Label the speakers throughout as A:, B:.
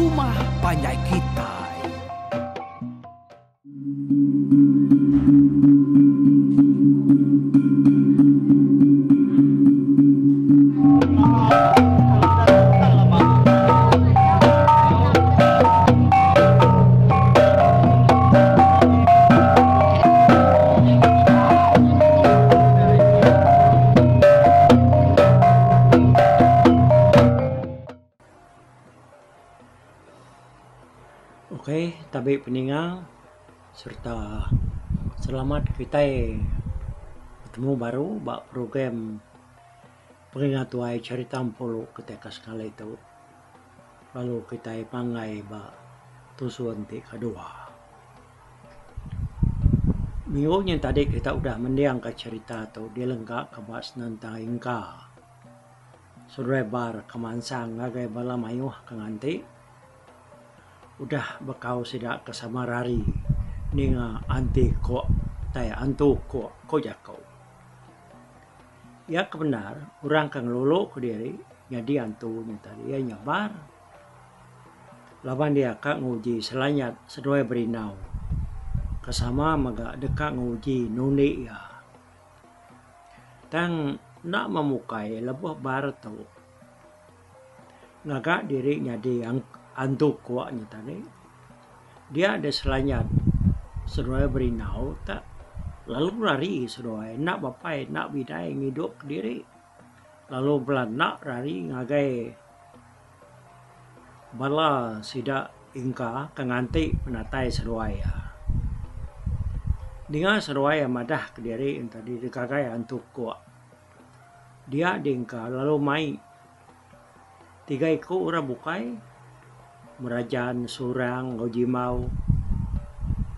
A: Rumah Panjai Kitai.
B: Oke, tabi peningal serta selamat kita bertemu baru bak program pengingat tuai cerita puluh ketika sekali itu. Lalu kita pangai bak tusuan kedua. Minggunya tadi kita udah mendiangkan cerita tu dia lengkap kebas nanta ingka. Surebar kemansang ngagai bala mayuh kenganti. Udah bekau sidak kesamarari ninga anti ko tay antu ko jakau. Ya kebenar orang kang lolo ke diri jadi antu tadi ya nyabar. Lawan dia kak nguji selanyat sedoi berinau. Kesama maga dekat nguji nuni ya. Tang nak memukai lebuh bar tu. Ngagak diri jadi antu kuaknya tadi. Dia ada selanyat sedoi berinau tak lalu lari sedoi nak bapai nak bidai ngidup diri lalu belan nak lari ngagai bala sidak ingka kenganti penatai sedoi ya. Dengan sedoi madah ke diri tadi dikagai antu kuak. Dia dingka lalu mai tiga iku ura bukai merajan surang ngojimau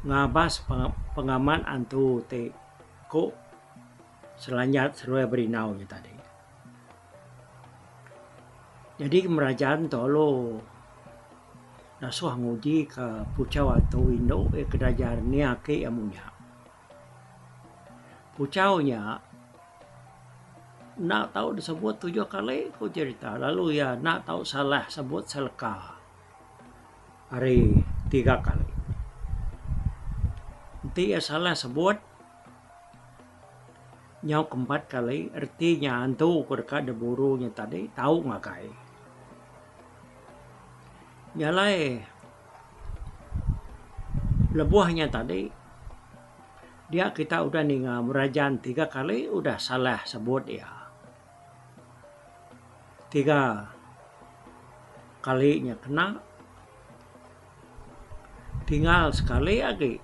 B: ngabas pengaman antu te ko selanyat serua berinau tadi. Jadi merajaan tolo nasuh nguji ke pucau atau Indo kedajar niake amunya. Pucaunya nak tahu disebut 7 kali ku cerita lalu ya nak tahu salah sebut selka. Hari 3 kali. Nanti ya salah sebut nyau keempat kali artinya antu dekat deburunya tadi tahu ngakai. Nyalai lebuhnya tadi dia kita udah ninga merajaan 3 kali udah salah sebut ya. 3 kalinya kena tinggal sekali lagi.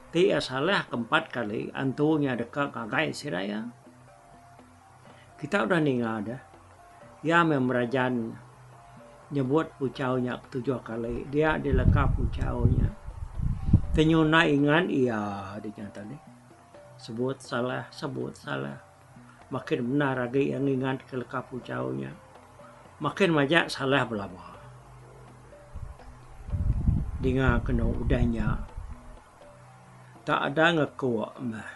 B: Dia salah keempat kali antunya dekat kagai siraya. Kita udah ninga ada. Ya memerajan nyebut pucaunya 7 kali. Dia dilekap pucaunya. Tenyuna ingan iya dinyata nih. Sebut salah. Makin benar lagi yang ingat kelekap pucaunya. Makin banyak salah belama. Dengan kena udahnya tak ada ngekuak mah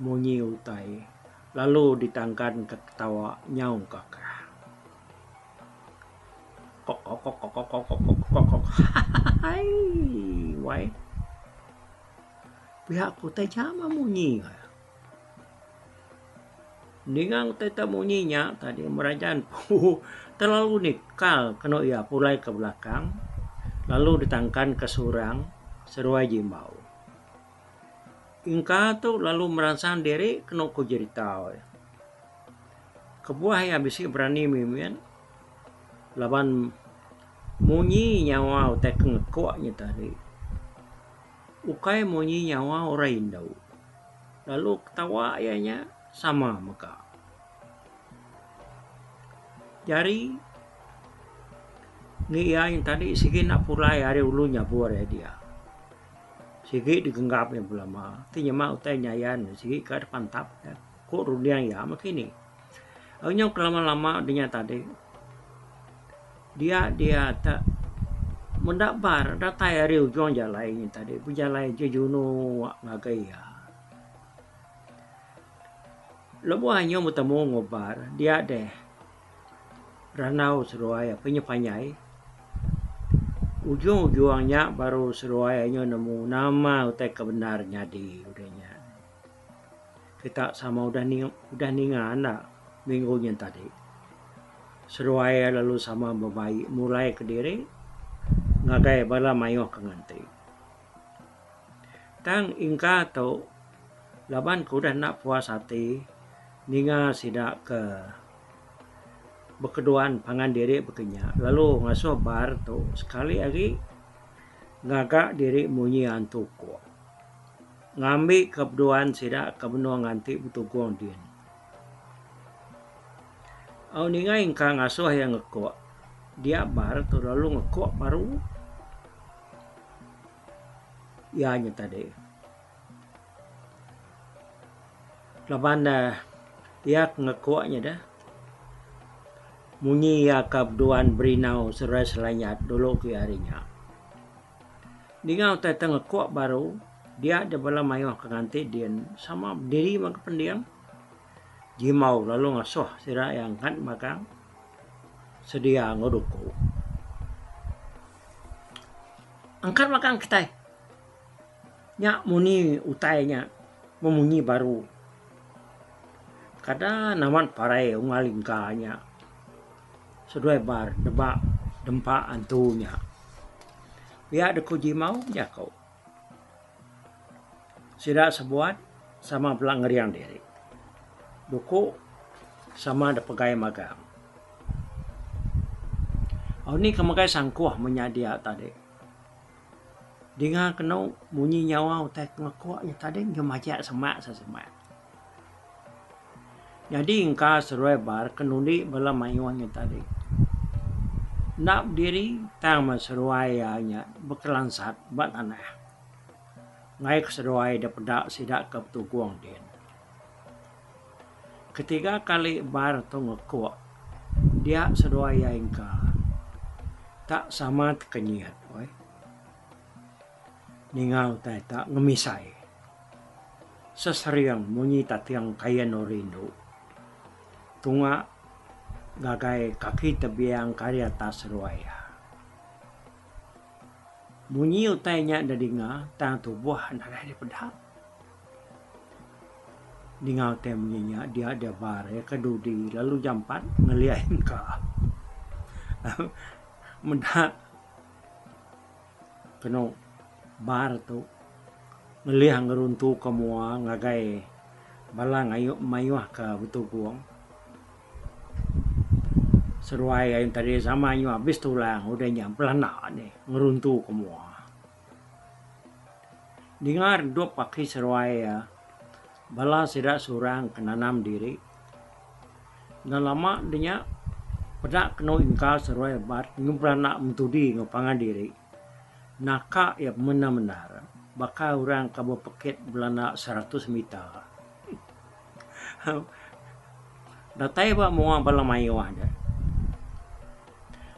B: munyi utai lalu ditangkan ketawa nyau kakak kok hai wai pihak ku teh jama munyi dengan teta munyinya tadi merajaan terlalu nikal kena ia pulai ke belakang. Lalu ditangkan ke surang seruai jimbau. Ingka tu lalu merasakan diri kena ku cerita. Kebuah yang bisi berani mimian. Lawan munyi nyawa utai kengekuaknya tadi. Ukai munyi nyawa orang indau. Lalu ketawa ayahnya sama maka. Jari ni yang tadi sigi nak pulai hari ulunya buar ya dia. Sigi digenggapnya belama. Tinya mau utai nyayan sigi ke depan tap. Kok rudiang ya makini. Awalnya kelama-lama dia tadi. Dia tak mendabar datai hari ujung jalan tadi. Berjalan jejuno ngagai ya. Lebu hanya bertemu ngobar. Dia deh ranau seruai penyepanyai ujung-ujungnya baru seruainya nemu nama utai kebenarnya di udahnya. Kita sama udah ningan nak minggunya tadi. Seruai lalu sama babai mulai ke diri ngagai bala mayo ke nganti. Tang ingka to laban kuda nak puas hati ninga sidak ke berkeduaan pangan diri bekenya lalu ngasuh bar tu sekali lagi ngagak diri munyi antu ko ngambil kebeduan sidak kebenua nganti betugong din au ninga ingka ngasuh yang ngekok dia bar tu lalu ngekok baru ya nya tadi laban dia ngekoknya dah munyi ya kabduan berinau serai selanyat dulu ke harinya. Dingau tetang ngekok baru dia ada bala mayuh ke nganti dia sama diri maka pendiam jimau lalu ngasuh sira yang kan makang sedia ngoduku. Angkat makang kita nya muni utainya memunyi baru. Kada naman parai ungalingkanya. Sedua bar debak dempa antunya. Dia ada kuji mau ya kau. Sida sebuat sama belang ngeriang diri. Duku sama ada pegai magang. Oh ni kemagai sangkuah menyadia tadi. Dengar kena bunyi nyawa utai ngakuaknya tadi ngemaja semak sesemak. Jadi ingka seruai bar kenuli bala mayuannya tadi. Nak diri tang seruainya berkelansat bat aneh. Ngai seruai dapat sidak ke tuguang din. Ketiga kali bar tu ngekuak dia seruai ingka tak sama kenyiat, oi. Ningau tak ngemisai. Seseriang munyi tatiang kaya no rindu. Tunga gagai kaki tebiang karya tas ruaya. Bunyi utainya dadinga tang tubuh nagai dipedap. Dingau temnya dia ada bar ya kedudi lalu jampat ngeliahin ka. Mendak kena bar tu ngeliah ngeruntu kamua ngagai balang ayo mayuah ka betuguang. Seruai yang tadi sama nyu habis tulang udah nyampelan nih ngeruntu semua. Dengar dua pakai seruai ya, bala sidak surang kenanam diri. Dan lama dia pedak kena ingkal seruai bat nyumpelan nak mentudi ngapangan diri. Naka ya benar-benar bakal orang kabo peket belana 100 meter. Datai ba mua bala mayo ada.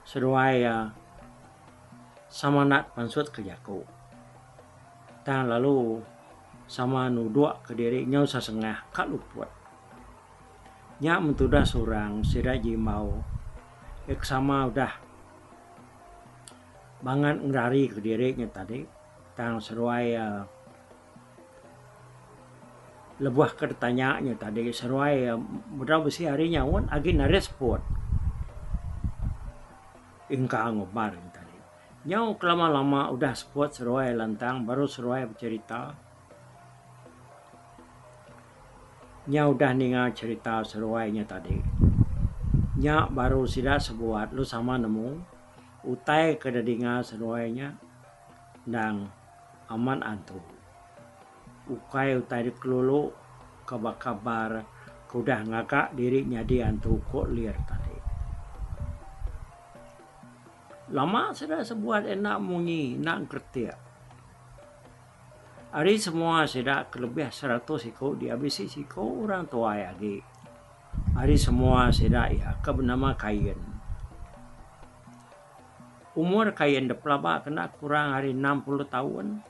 B: Seruai sama nak pansut ke jaku. Dan lalu sama nuduk ke diri nyau sasengah kak luput. Nya mentudah surang sida jimau. Ek sama udah bangan ngerari ke dirinya tadi. Dan seruai lebuah kertanyanya tadi. Seruai mudah besi harinya wan agi narespot. Ingka ngobar tadi. Nyau kelama-lama udah spot seruai lantang baru seruai bercerita. Nyau udah ninga cerita seruainya tadi. Nya baru sida sebuat lu sama nemu utai kedadinga seruainya dan aman antu. Ukai utai dikelulu kabar kudah ngakak diri nyadi antu kok liar tadi. Lama sudah sebuat enak munyi, nak kertia. Hari semua sudah kelebih 100 ikut dihabisi siko orang tua lagi. Hari semua sudah ya kebenama kain. Umur kain depelaba kena kurang hari 60 tahun.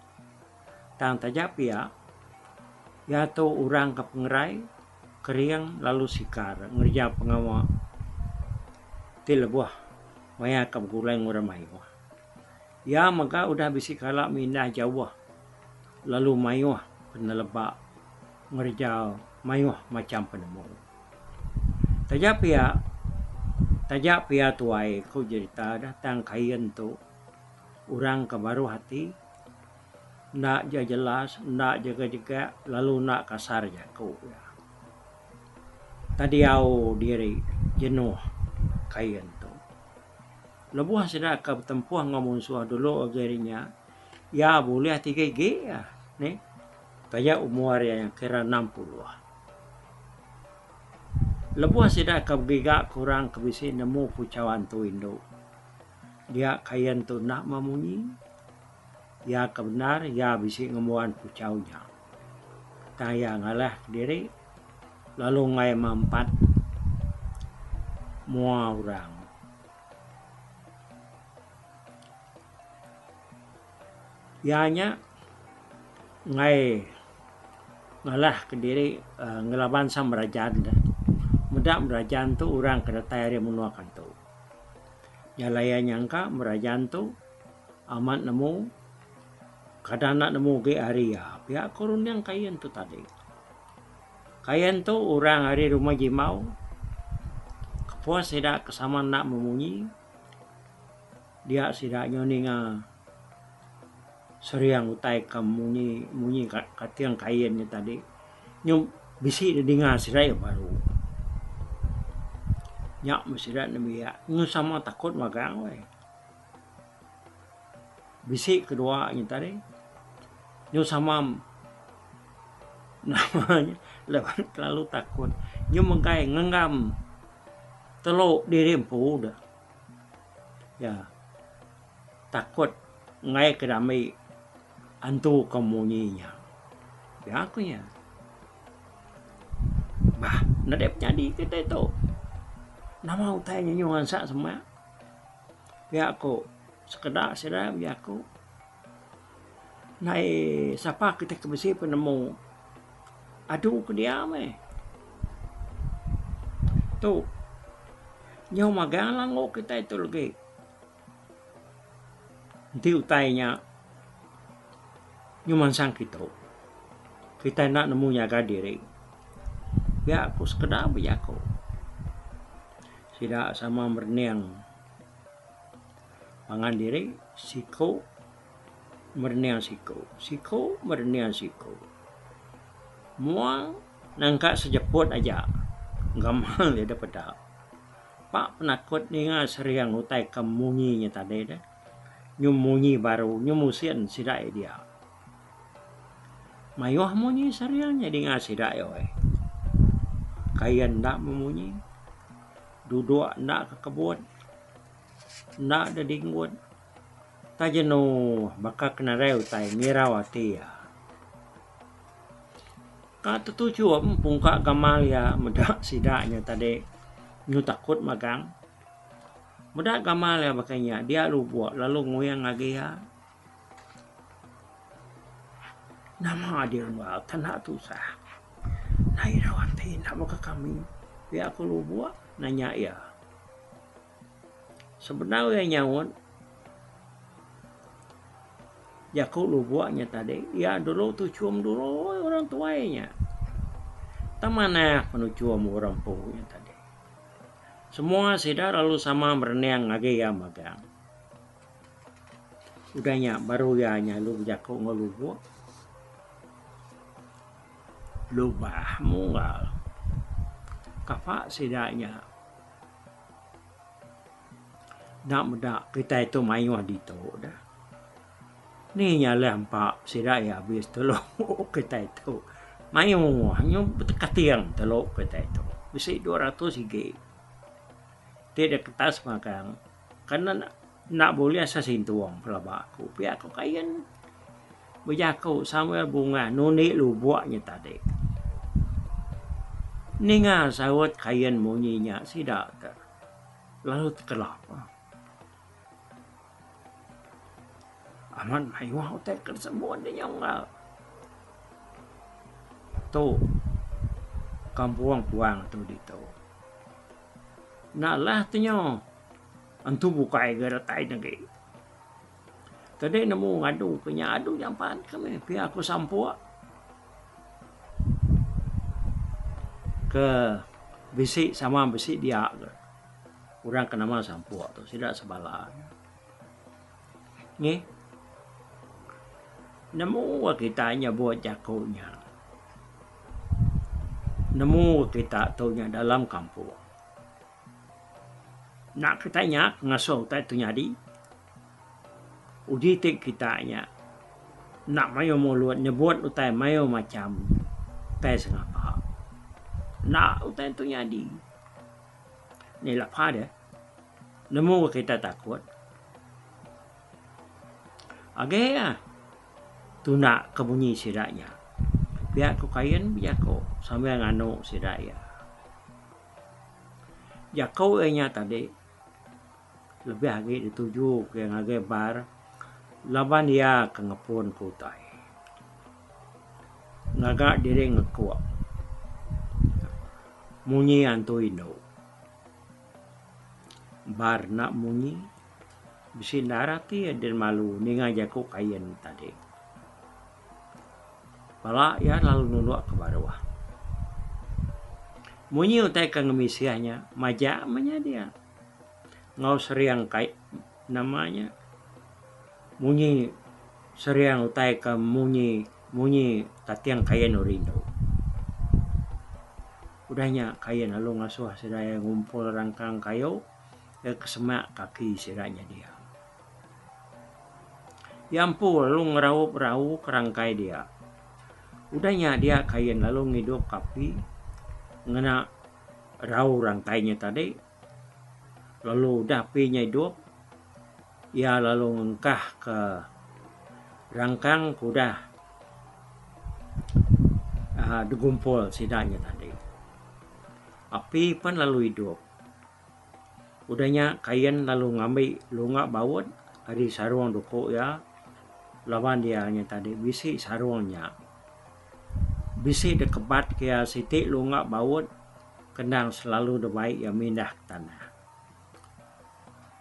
B: Tang tajap ya tu orang ke pengerai, keriang lalu sikar ngerja pengawa. Tilebuah. Maya kam gulay ngura mayo. Ya maka udah bisi kalak mindah jauh. Lalu mayuh penelebak ngerjau mayuh macam penemu. Tajak pia tuai kau cerita datang kain tu orang ke baru hati nak je jelas, nak jaga lalu nak kasar je kau ya. Tadi au diri jenuh kain tu. Lebuh sudah ke tempuh ngomong suah dulu agarinya. Ya boleh 3G ya. Nih. Tajak umur yang kira 60. Lebuh sudah ke gigak kurang kebisi nemu pucauan tu Indo. Dia kain tu nak memunyi. Ya kebenar ya bisi ngemuan pucaunya. Taya ngalah diri. Lalu ngai mampat mua orang. Ianya ngai ngalah ke diri ngelaban sam merajaan dah. Mudah merajaan tu orang kena tayar menuakan tu. Jalaya nyangka merajaan tu amat nemu kadang nak nemu ke area. Pihak korun yang kain tu tadi. Kain tu orang hari rumah jimau. Kepuas tidak kesama nak memunyi. Dia tidak nyoninga seriang utai munyi katiang kainnya tadi. Nyum bisi dengar sirai baru. Nyak mesirat nabi ya. Nyu sama takut magang we. Bisi kedua nya tadi. Nyu sama namanya lalu takut. Nyu mengkai ngenggam teluk diri empu dah. Ya. Takut ngai kedamai antu kemunyinya. Ya aku ya. Bah, nadep jadi kita itu. Nama utainya nyungan sak semua. Ya aku sekedar sedap ya aku. Nai siapa kita kebesi penemu. Aduh ke dia me. Tu. Nyaw magang lang kita itu lagi. Nanti utainya nyuman sang kita nak nemu nyaga diri ya aku sekedar aku tidak sama merniang pangan diri siko merniang siko merniang siko mua nangka sejeput aja gamal dia dapat dah pak penakut ni nga seriang utai kemunyinya tadi dah nyumunyi baru nyumusian sidai dia mayuh munyi serialnya di ngasih dak yo kayan ndak memunyi duduk ndak ke kebun ndak ada dinggut tajeno baka kena reu tai mirawati ya kata tuju pungka gamal ya medak sidaknya tadi nyu takut magang medak gamal ya makanya dia lubuak lalu nguyang lagi ya nama dia rumah tanah tu sah. Nai rawati nak maka kami. Dia aku lubuak nanya ya. Sebenarnya nyawon. Ya aku lubuaknya tadi. Ya dulu tu cium dulu orang tuanya. Tamana penucium orang punya tadi. Semua sidar lalu sama merenang lagi ya magang. Udahnya baru ya nyalu jaku ngelubuak. Lubah mungal kapak sidaknya nak medak kita itu mayuh dito dah ni nyala empat sidak ya habis teluk kita itu mayuh hanya berkatiang teluk kita itu bisi 200 IG tidak kertas makan karena nak boleh asa sintuang pelabak aku pihak aku kain berjaku sama bunga nuni lubuaknya tadi ninga sawat kain munyinya sidak lalu terkelap aman mayuh utai kersemuan dia ngal tu kampung puang tu dito nak lah tu nyo antu bukai gara tai nagi Tadi nemu ngadu kenya adu jampan kami pihak aku sampua ke besi sama besi dia kurang kenama sampua tu tidak sebala ni nemu kitanya buat jakonya nemu kita taunya dalam kampung nak kitanya ngasuh tai tu nyadi uji tik kitanya nak mayo mulut nyebut utai mayo macam tai sengapa nak utai tu nyadi ni lapar dia nemu kita takut agak ya tu nak kebunyi sidaknya biar aku kain biar aku sambil nganu sidaya jakau enya tadi lebih lagi dituju ke ngage bar laban dia ke ngepun kutai ngagak diri ngekuak munyi antu indo bar nak munyi bisi darati dan malu ninga jaku kain tadi pala ya lalu nunduk ke bawah munyi utai ke ngemisiahnya majak dia ngau seriang kai namanya munyi seriang utai ke munyi tatiang kain orindo udahnya kain lalu ngasuh sedaya ngumpul rangkang kayu kesemak kaki sedanya dia yampu lalu ngeraup kerangkai dia udahnya dia kain lalu ngidup kapi ngena rau rangkainya tadi lalu dapinya hidup ia lalu ngengkah ke rangkang kuda digumpul sidanya tadi api pun lalu hidup udahnya kain lalu ngambil lunga bawut hari sarung duku ya lawan dia hanya tadi bisi sarungnya bisi dekebat kia siti lunga bawut kendang selalu debaik ya mindah tanah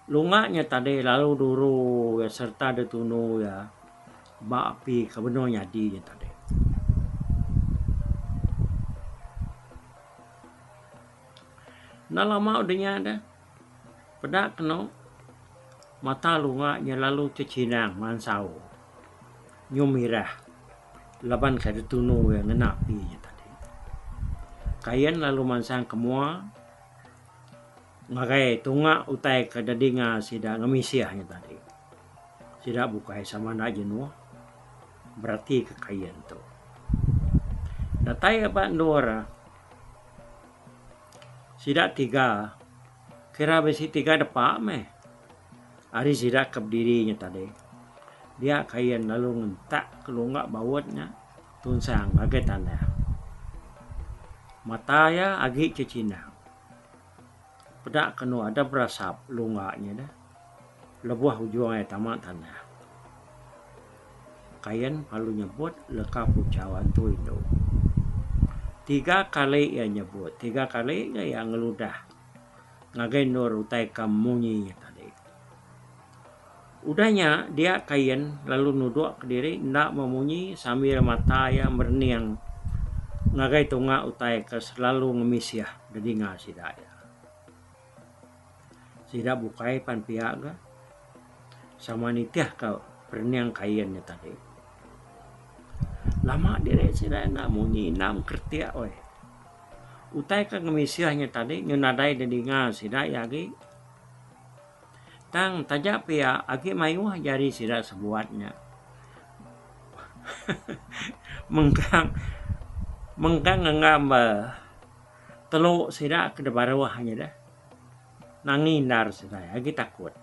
B: lunganya tadi lalu dulu ya serta detunu ya bak api kebenuhnya di tadi nah lama udahnya ada pedak kena mata lunganya lalu cecinang mansau nyumirah laban kada tunu yang ngena apinya tadi kain lalu mansang kemua ngagai tunga utai ke dadinga sida ngemisiahnya tadi sida bukai sama nak jenuh berarti kekayaan tu datai apa ndora sida tiga kira besi tiga depak meh hari sida kebdirinya tadi dia kain lalu ngentak kelunggak bawutnya tunsang bagai tanah mata ya agi cecinang pedak kenu ada berasap lunggaknya dah lebuah ujungnya tamat tanah kain palu nyebut leka pucawan tu itu 3 kali ia nyebut 3 kali yang ngeludah ngagai nur utai kamunyi tadi udahnya dia kain lalu nuduk ke diri ndak memunyi sambil mata yang berniang ngagai tunga utai ke selalu ngemisiah jadi ngasih daya sida bukai pan pihak ga sama nitiah kau perniang kainnya tadi lama dire sida nak munyi nam kertia oi utai ka ngemisiahnya tadi nyunadai dedinga sida yagi tang tajak pihak agi mayuh jari sida sebuatnya mengkang ngamba teluk sida ke debarwahnya dah nangindar saya lagi takut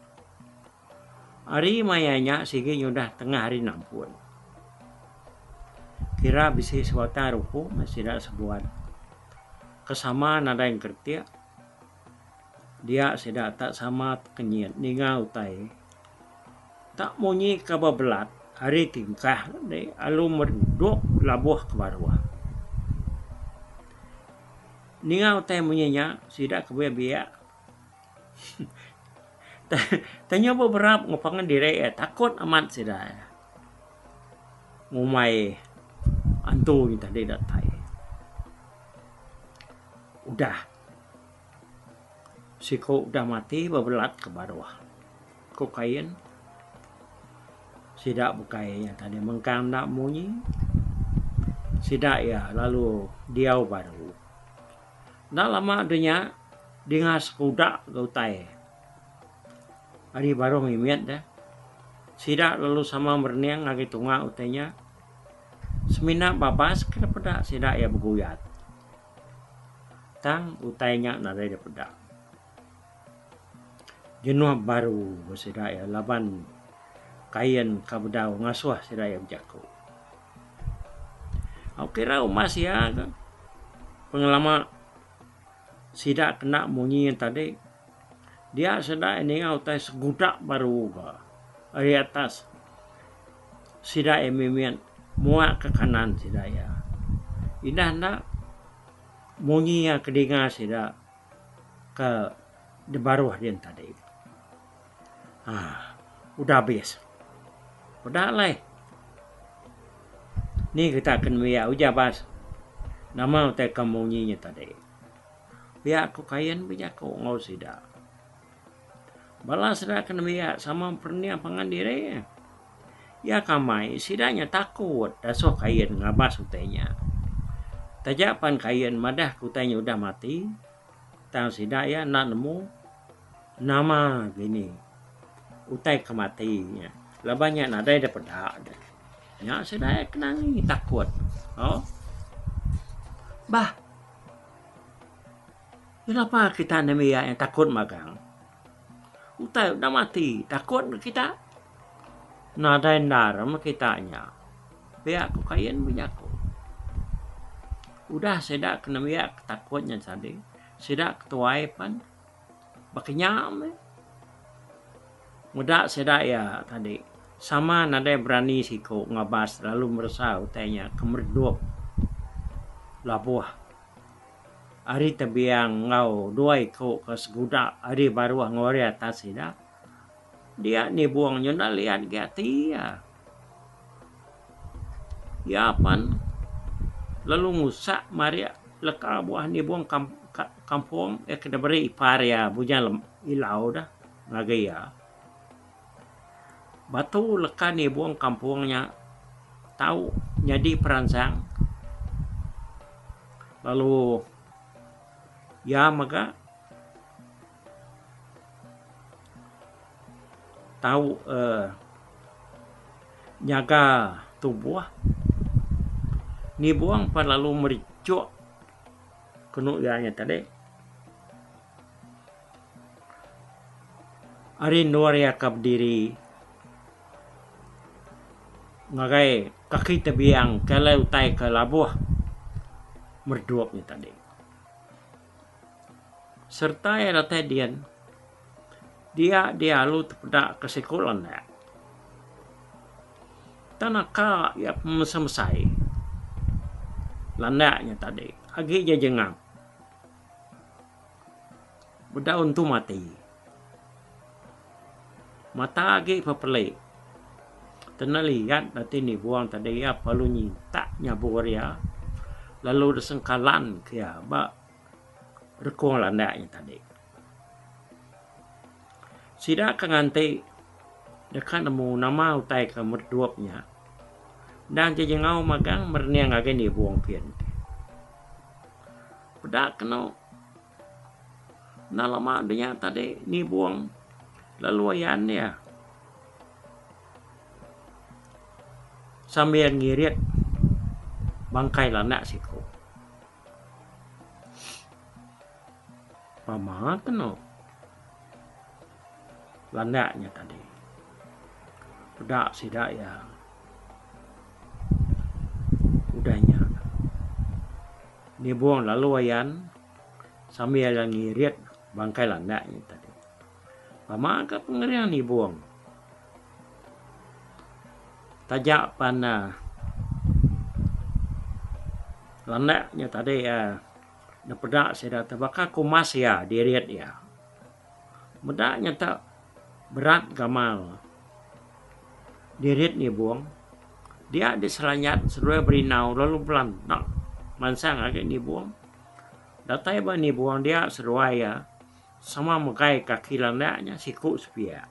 B: hari mayanya sige nyudah tengah hari nampun kira bisa suatu ruku masih ada sebuah kesama nada yang kertia dia sedak tak sama kenyit ninga utai tak munyi kababelat hari tingkah de alu merduk labuh ke bawah ninga utai munyinya sidak kebiak Tanya beberapa ngopangan diri takut amat sih dah. Ngumai antu ni tadi datai. Udah. Si ko udah mati berbelat ke bawah. Ko kain. Sidak bukai yang tadi mengkam nak munyi. Sidak ya lalu diau baru. Dah lama dunia dengan sekudak gautai. Hari baru mimiat dah. Sidak lalu sama berniang lagi tunga utainya. Semina babas kena pedak sidak ya berguyat. Tang utainya nadai dia pedak. Jenuh baru sidak ya laban kain kabedau ngasuh sidak ya berjaku. Aku kira umas ya pengalaman sidak kena munyi yang tadi. Dia sedang ini utai segudak baru ga. Dari atas. Sidak emimian muak ke kanan sidak ya. Indah nak munyi yang kedinga sidak ke di baruh dia tadi. Udah habis. Udah lah. Ni kita akan biar ujabas. Nama utai kemunyinya tadi. Biar aku kain biar aku ngau sidak. Balas sidak kena biar sama perniang pangan diri. Ya kamai sidaknya takut. Dasuh kain ngabas utainya. Tajapan kain madah kutainya udah mati. Tang sidak ya nak nemu nama gini. Utai kematinya. Labanya nadai ada pedak. Ya sidak kena ni takut. Oh. Bah. Kenapa kita namanya yang takut magang? Utai udah mati, takut kita. Nadai daram kitanya. Biar aku kain bunyaku. Udah sedak kena biar takutnya tadi. Sedak ketuai pan. Bakinyam. Mudah sedak ya tadi. Sama nadai berani siko ngabas lalu merasa utainya kemerdup. Labuah. Ari tebiang ngau duai ko ke segudak ari baru ngori atas sida. Dia ni buang nyona lihat gati ya. Ya pan. Lalu ngusak Maria leka buah ni buang kampung kena beri ipar ya bujan ilau dah lagi ya. Batu leka ni buang kampungnya tahu jadi perancang. Lalu ya maka tahu jaga tubuh ni buang pan lalu mericuk kenu ianya tadi ari nuar ya kabdiri ngagai kaki tebiang kalau utai ke labuh merduap ni tadi. Serta ya ratedian dia lu terpedak ke sekolah ya. Tanaka ya mesai landaknya tadi agi je jengang bedaun tu mati mata agi papelai tenaliat nanti ni buang tadi ya palu nyinta nyabur ya lalu desengkalan kia ba rekong landaknya tadi. Sidak kanganti dekat nemu nama utai ke merduapnya. Dan jengau magang merniang agak ni buang pian. Pedak kena nalama dia tadi ni buang lalu ayannya. Sambil ngirit bangkai landak siku. Pama kena landaknya tadi. Pedak sidak ya. Udahnya. Ni buang lalu ayan sambil yang ngirit bangkai landaknya tadi. Pama ke pengerian ni buang. Tajak pana landaknya tadi ya. Dapat saya terbakar kumas ya diriat ya. Medaknya tak berat gamal dirit ni buang dia diselanyat seruai berinau lalu pelan nak mansang agak ni buang datai ba ni buang dia seruai ya sama mekai kaki landaknya siku sepia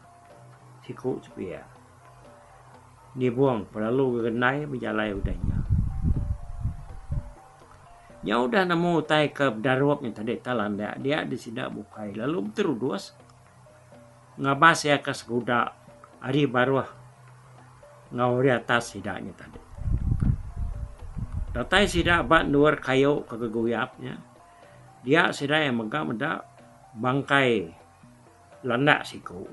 B: ni buang perlu genai berjalai udahnya nya udah nemu tai ke daruapnya tadi talanda dia disidak bukai lalu terus ngabas ya ke seguda hari baru ngau di atas sidaknya tadi datai sidak bat luar kayu keguyapnya dia sidak yang megah meda bangkai landak siku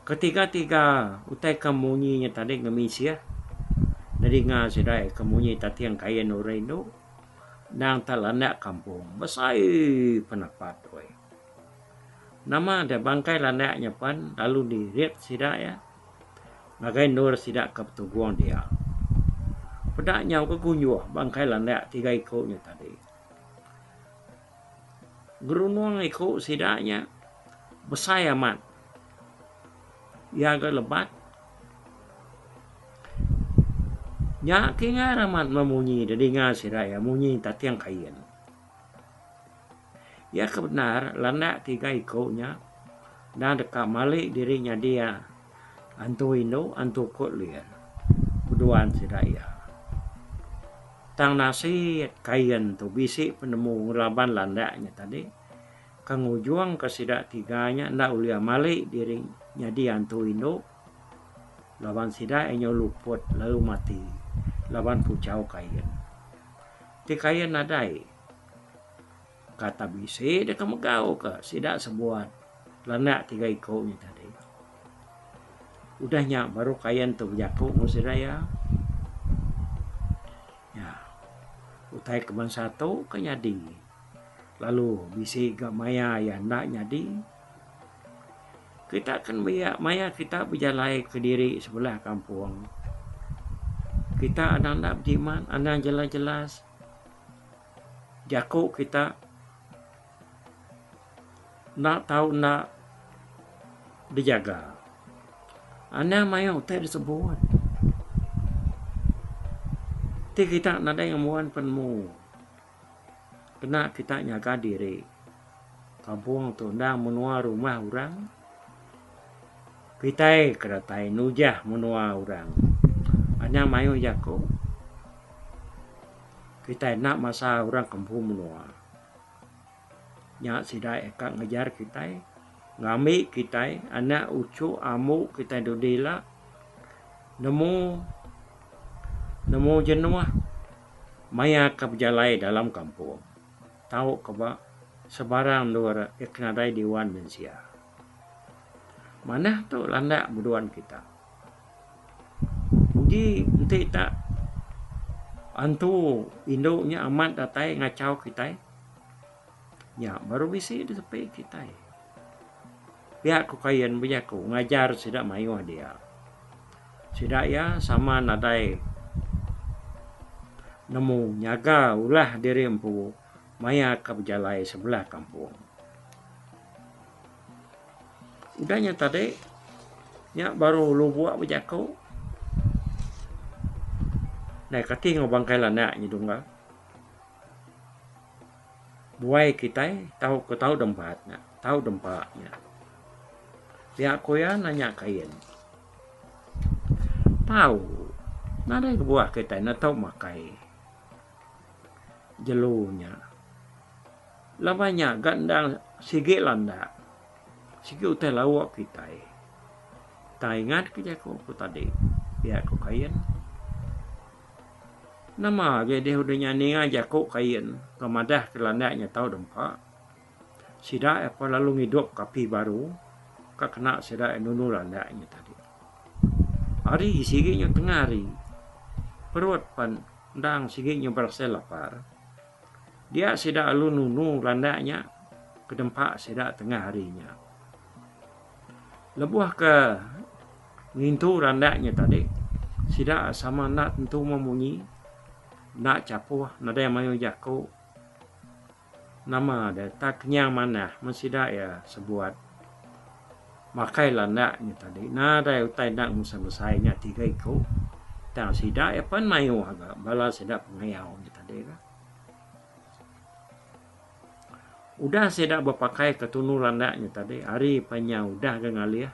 B: ketiga utai kemunyinya tadi ngemisia dari nga sidak kemunyi tati yang kaya noreno nang talanda kampung besai penapat oi nama ada bangkai landaknya pan lalu diriat sidak ya ngagai nur sidak ke petuguang dia pedaknya ke kunyuh bangkai landak 3 ikutnya tadi gerunuang ikut sidaknya besai amat ya agak lebat nya kinga ramat memunyi dari nga sidak ya munyi tati yang kain ya kebenar landak 3 ikutnya dan dekat malik dirinya dia antu Indo antu kot lian buduan sidaya tang nasi kain tu bisik penemu ngelaban landaknya tadi kang ujuang ke sidak 3-nya ndak ulia malik dirinya dia antu Indo lawan sidak enyo luput lalu mati lawan pucau kain ti kain nadai kata bisi dia kemegau ke sidak sebuat landak 3 ikutnya tadi udahnya baru kain tu berjakuk musiraya ya utai keban satu ke nyadi lalu bisi ke maya ya ndak nyadi kita akan maya kita berjalai ke diri sebelah kampung kita anak diman anak jelas-jelas jakuk kita nak tahu nak dijaga anak mayo teh disebut ti kita nada yang muan penmu kena kita nyaga diri kampung tu ndang menua rumah orang kita keratai nujah menua orang anak mayo jakuk kita nak masa orang kampung menua nya sidai ekak ngejar kita ngami kita anak ucu amu kita dodela nemu jenuah maya ke berjalai dalam kampung tahu keba sebarang luar iknadai diwan mensia mana tu landak buduan kita uji nanti tak antu Indo-nya amat datai ngacau kita ya baru bisa di tepi kita pihak kukayan berjaku ngajar sidak mayu dia sidak ya sama nadai nemu nyaga ulah diri empu maya ke berjalai sebelah kampung udahnya tadi ya baru lu buat berjaku nah kati ngobangkai lanak nyidungga buai kita tahu dempatnya pihak koya nanya kain tahu nada buah kita na tahu makai jelunya lamanya gandang sige landa sige utai lawak kita tak ingat kerja ko tadi pihak ko kain nama jadi udahnya ninga jakuk kain kemadah kelandaknya tahu dempak sidak apa lalu ngiduk kapi baru kak kena sidak nunu landaknya tadi hari siginya tengah hari perut pan ndang siginya berasa lapar dia sidak lalu nunu landaknya ke dempak sidak tengah harinya lebuh ke ngintu landaknya tadi sidak sama nak tentu memunyi nak capuh nada yang mayu jaku nama ada tak kenyang mana mesidak ya sebuat makai landaknya tadi. Nada utai nak musai-musainya 3 ikut. Tak sidak ya pan mayu agak bala sidak pengayau tadi kan. Udah sidak berpakai ketunu landaknya tadi. Hari panya udah ke ngalia.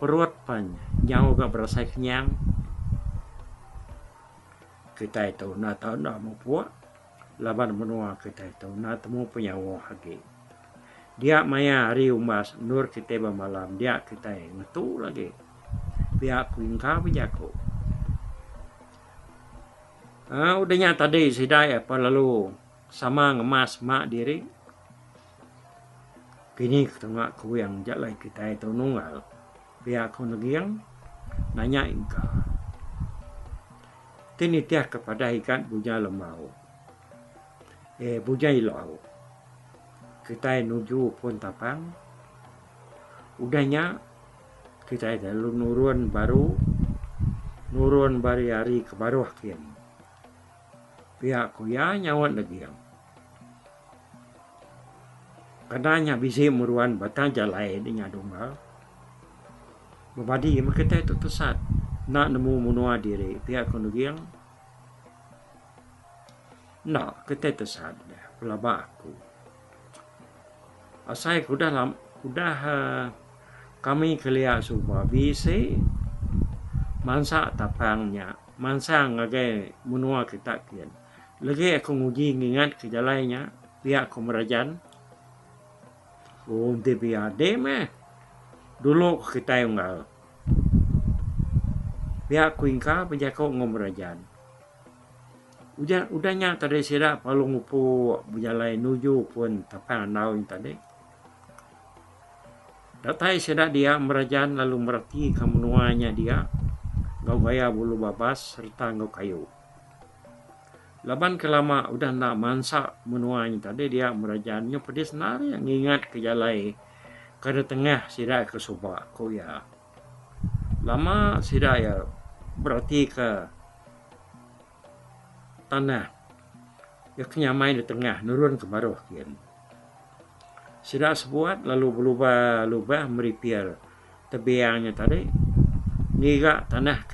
B: Perut pan nyau gak berasa kenyang. Kita itu nak tahu nak mau puak. Laban menua kita itu nak temu penyawa lagi. Dia maya hari umas nur kita malam dia kita ngetu lagi. Pihak kuingka penjago. Udahnya tadi sidai apa lalu sama ngemas mak diri. Kini ketengah ku yang jalan kita itu nunggal. Pihak ku negiang nanya ingka. Tini tiah kepada ikan punya lemau. Punya ilau. Kita nuju pun tapang. Udahnya kita itu nurun bari hari ke baru kian. Pihak ku ya nyawat negiang. Kadanya bisi muruan batang jalai dengan donggal. Babadi kita itu tersat. Nak nemu menua diri. Pihak ku negiang. Nak kita tersat. Pelabak aku. Asai kudah kami kelihat semua bisi. Mansa tapangnya. Mansa ngagai menua kita kian. Lagi aku nguji ngingat ke jalannya. Pihak ku merajan. Di pihak meh. Dulu kita yang ngal. Pihak ku ingka penjaga ngomerajan. Udahnya tadi sidak palung upu berjalan nuju pun tapang naun tadi. Datai sidak dia merajan lalu merati kemenuanya dia. Ngau gaya bulu babas serta ngau kayu. Laban kelama udah nak mansak menuanya tadi dia merajannya pedis nari yang ingat ke jalai kada tengah sidak ke subak ko ya. Lama sidak ya berarti ke tanah ya kenyamai di tengah nurun ke baruh kian. Sidak sebuat lalu berubah meripir tebiangnya tadi ngiga tanah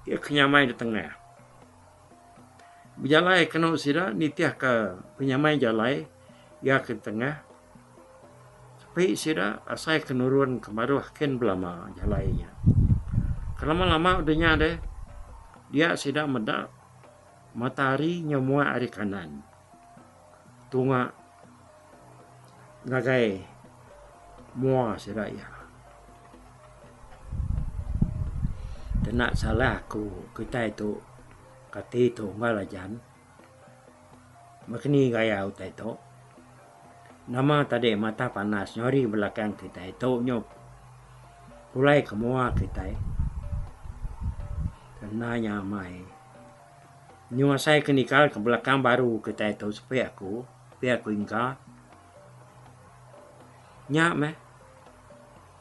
B: ya kenyamai di tengah. Berjalai kena sida nitiah ke penyamai jalai ya ke tengah. Tapi sida asai kenurun ke baruh ken belama jalainya. Kelama-lama udahnya deh dia sida medak matahari nyemua ari kanan. Tunga ngagai mua sida ya. Tenak salah aku kita itu kati itu ngalajan. Makni gaya utai itu. Nama tadi mata panas nyori belakang kita itu nyop. Pulai kemua kita. Kenanya mai. Nyua saya kenikal ke belakang baru kita itu supaya aku ingka. Nyak meh.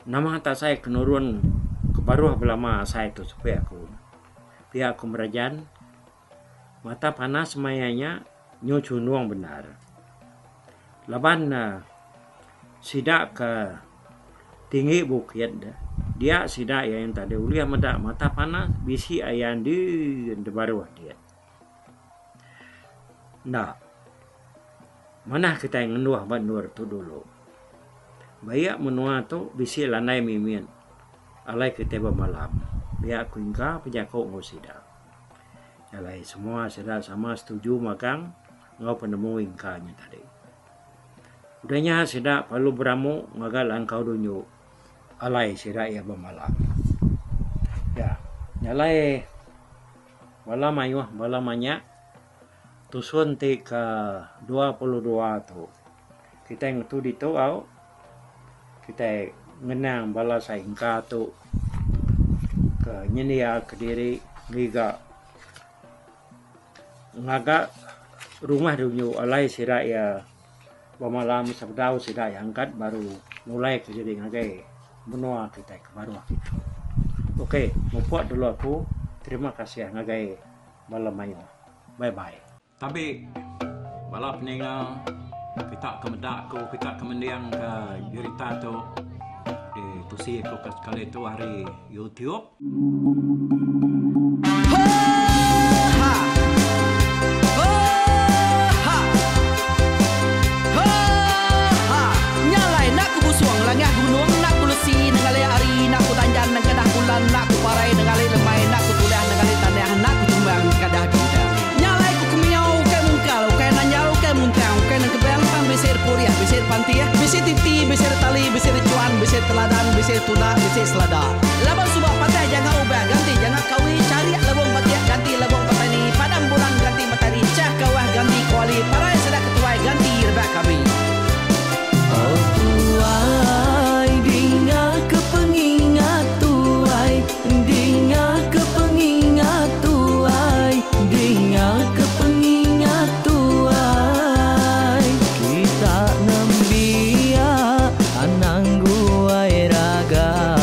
B: Nama tak saya kenurun ke baru belama saya itu supaya aku merajan. Mata panas mayanya nyucu nuang benar. Laban sidak ke tinggi bukit dia sidak yang tadi ulia medak mata panas bisi ayan di baru dia. Nah, mana kita yang ngenuah banur tu dulu. Bayak menua tu bisi lanai mimin. Alai kita bermalam. Biak kuingka penjaga ngosidak. Alai semua sudah sama setuju makang ngau penemu ingkanya tadi. Udahnya sudah perlu beramu ngagal angkau dunyu. Alai sudah ia bermalam. Ya, nyalai bala mayuh bala manya tusun ti ke 22 tu. Kita yang tu ditu au kita ngenang bala sa ingka tu ke nyenia ke diri ngiga ngaga rumah dunyu alai sira ya bamalam sabdau sira yang angkat baru mulai kejadi ngagai benua kita ke baru kita. Oke, mupuat dulu aku. Terima kasih ngagai malam mayo. Bye bye. Tapi bala peninggal kita kemedak ko kita kemendiang ke jurita tu tusi ko kali itu hari YouTube.
A: Nyalai nak ku busuang langah gunung nak ku lesi nengalai ari nak ku tanjan nang kadah bulan nak ku parai nengalai lemai nak ku tulah nengalai tanah nak ku tumbang kadah bidang. Nyalai ku kemiau ke mungkal ke nanjau ke muntang ke nang kebang tam besir puriah besir pantia besir titi besir tali besir cuan besir teladan besir tuna besir selada. Laban subah patai jangan ubah ganti jangan kawi cari labong patiak ganti labong petani padam bulan ganti matahari cah kawah ganti kuali parai sedak ketuai ganti rebak kami.
C: Oh tuai, dinga kepengingat tuai, dinga kepengingat tuai, dinga kepengingat tuai. Kita nembia anang guai raga,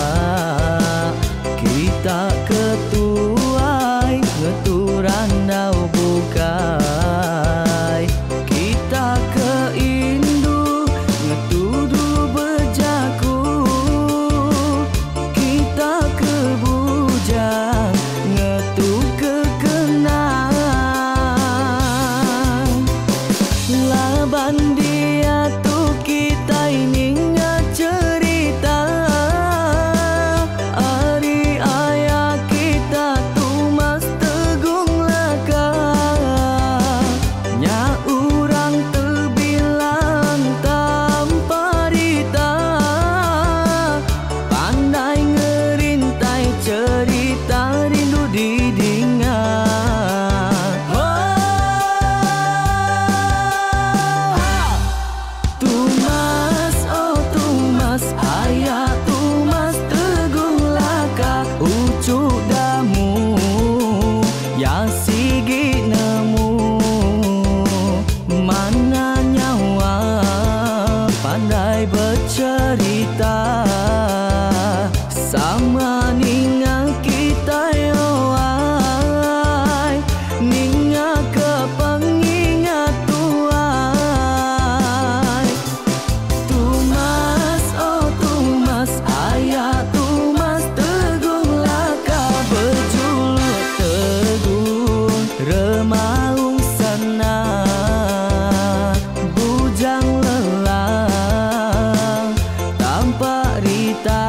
C: kita ketuai ngeturan dau bukai, kita keindu ngetudu bejaku, kita ke bujang ngetu kekenang. Laban dia tu kita ini cerita, ari ayah kita tu mas tegung laka, nya urang terbilang tanpa rita, pandai ngerintai cerita rindu didingat. Tumas, oh tumas, ayah tumas tegung laka, ucuk damu ya sigi nemu, mana nyawa pandai bercerita, sama ninga kita yoai, ninga kepengingat tuai. Tumas, oh tumas, ayah tumas tegung laka, berjuluk tegung remaung sana, bujang lelang tanpa rita,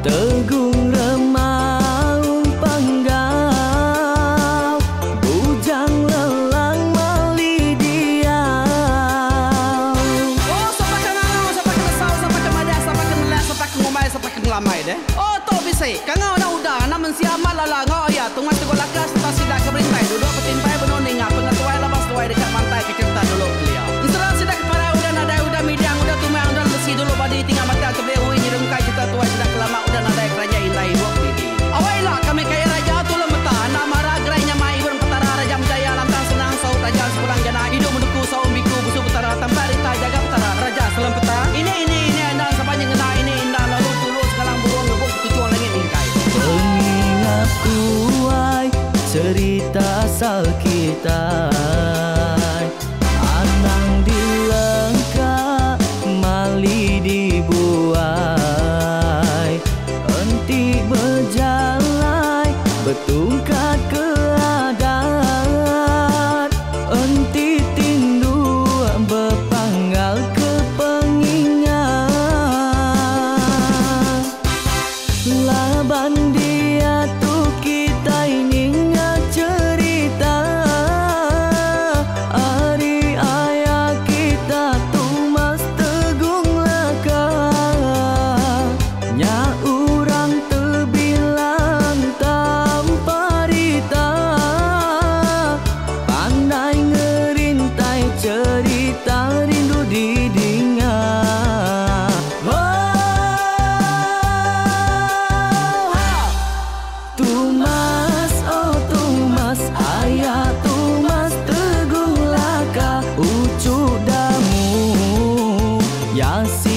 C: tegung remaung panggau, bujang lelang mali diau.
A: Oh, siapa kangau, siapa kesal, siapa kemadah, siapa kenelak, siapa ngomai, siapa ngelamai deh. Oh, to bisa. Kangau dah udah, namun siapa lala ngau ya, tungas tegol lakas, kita sidak keberintai, duduk petimpai benoning, pengatuai labas tuai dekat pantai, kecerita dulu beliau. Setelah sidak para udah nadai, udah midang, udah tumang, udah besi dulu badi tinggal mata kebehui, nyerengkai kita tuai sidak kelama, udah nadai kerajaan indai buat diri. Awailah kami kaya raja tu lemeta, nak marah gerainya mai berpetara raja jaya lantang senang saut raja sepulang jana hidup menduku saum biku busuk petara tanpa rita jaga petara raja selam peta. Ini andang sepanjang ngena ini indah lalu tulus sekarang burung ngebuk tujuan langit ingkai.
C: Pengingat kuai cerita asal kita, anang dilengkap mali dibuai, enti berjalan bertungkat ke adat, enti tindu berpanggal ke pengingat. Laban dia tu kita ini cerita, ari ayah kita tu mas tegung laka, nya urang terbilang tanpa rita, pandai ngerintai cerita rindu didingat. Tumas, oh tumas, ayah tumas tegung laka, ucuk damu ya si